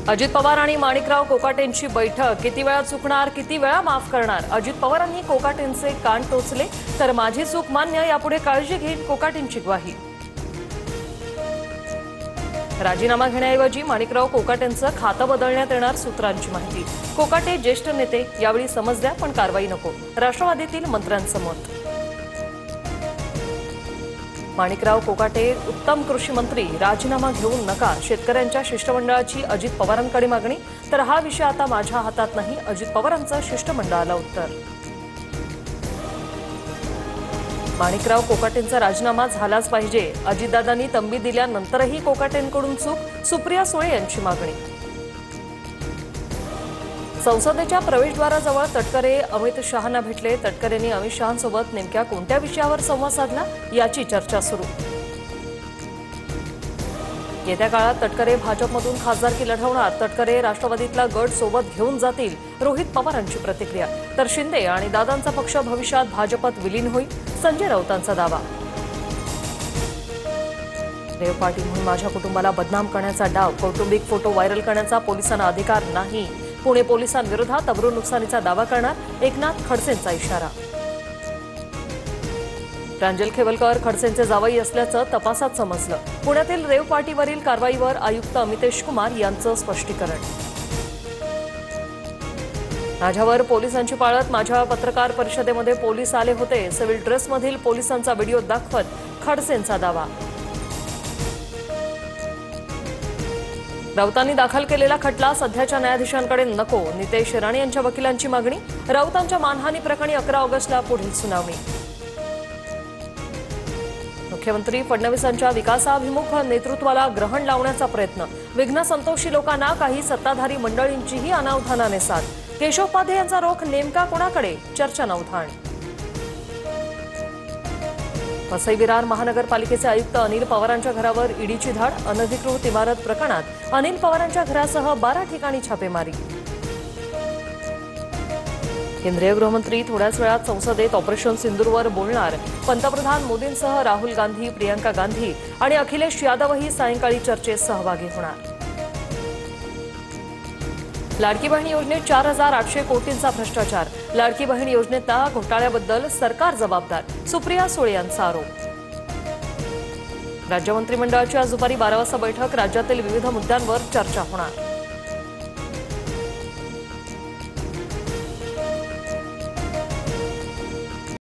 अजित पवार आणि माणिकराव कोकाटेंची बैठक किती वेळा चुकणार, किती वेळा माफ करणार? अजित पवारांनी कोकाटेंचे कान टोचले, तर माझी चूक मान्य, यापुढे काळजी घेईन, कोकाटेंची ग्वाही. राजीनामा घेण्याऐवजी माणिकराव कोकाटेंचं खातं बदलण्यात येणार, सूत्रांची माहिती. कोकाटे ज्येष्ठ नेते, यावेळी समज द्या पण कारवाई नको, राष्ट्रवादीतील मंत्र्यांचं मत. माणिकराव कोकाटे उत्तम कृषी मंत्री, राजीनामा घेऊ नका, शेतकऱ्यांच्या शिष्टमंडळाची अजित पवारांकडे मागणी. तर हा विषय आता माझ्या हातात नाही, अजित पवारांचं शिष्टमंडळाला उत्तर. माणिकराव कोकाटेंचा राजीनामा झालाच पाहिजे, अजितदादांनी तंबी दिल्यानंतरही कोकाटेंकडून चूक, सुप्रिया सुळे यांची मागणी. संसदेच्या प्रवेशद्वाराजवळ तटकरे अमित शहांना भेटले. तटकरेंनी अमित शहांसोबत नेमक्या कोणत्या विषयावर संवाद साधला, याची चर्चा सुरू. येत्या काळात तटकरे भाजपमधून खासदारकी लढवणार, तटकरे राष्ट्रवादीतला गट सोबत घेऊन जातील, रोहित पवारांची प्रतिक्रिया. तर शिंदे आणि दादांचा पक्ष भविष्यात भाजपत विलीन होईल, संजय राऊतांचा दावा. रेव पार्टी म्हणून माझ्या कुटुंबाला बदनाम करण्याचा डाव, कौटुंबिक फोटो व्हायरल करण्याचा पोलिसांना अधिकार नाही, पुणे पोलिसांविरोधात अब्रू नुकसानीचा दावा करणार, एकनाथ खडसेंचा इशारा. प्रांजल खेवलकर खडसेंचे जावई असल्याचं तपासात समजलं. पुण्यातील रेव पार्टीवरील कारवाईवर आयुक्त अमितेश कुमार यांचं स्पष्टीकरण. माझ्यावर पोलिसांची पाळत, माझ्या पत्रकार परिषदेमध्ये पोलीस आले होते, सिव्हिल ड्रेसमधील पोलिसांचा व्हिडिओ दाखवत खडसेंचा दावा. राऊतांनी दाखल केलेला खटला सध्याच्या न्यायाधीशांकडे नको, नितेश राणे यांच्या वकिलांची मागणी. राऊतांच्या मानहानी प्रकरणी 11 ऑगस्टला पुढील सुनावणी. मुख्यमंत्री फडणवीसांच्या विकासाभिमुख नेतृत्वाला ग्रहण लावण्याचा प्रयत्न, विघ्न संतोषी लोकांना काही सत्ताधारी मंडळींचीही अनावधानाने साथ. केशव उपाध्ये यांचा रोख नेमका कोणाकडे, चर्चा नवधाण. वसई विरार महानगरपालिकेचे आयुक्त अनिल पवारांच्या घरावर ईडीची धाड, अनधिकृत इमारत प्रकरणात अनिल पवारांच्या घरासह 12 ठिकाणी छापेमारी. केंद्रीय गृहमंत्री थोड्याच वेळात संसदेत ऑपरेशन सिंदूरवर बोलणार. पंतप्रधान मोदींसह राहुल गांधी, प्रियंका गांधी आणि अखिलेश यादवही सायंकाळी चर्चेत सहभागी होणार. लाडकी बहीण योजनेत 4,800 कोटींचा भ्रष्टाचार, लाडकी बहीण योजनेतल्या घोटाळ्याबद्दल सरकार जबाबदार, सुप्रिया सुळे यांचा आरोप. राज्य मंत्रिमंडळाची आज दुपारी 12 वाजता बैठक, राज्यातील विविध मुद्द्यांवर चर्चा होणार.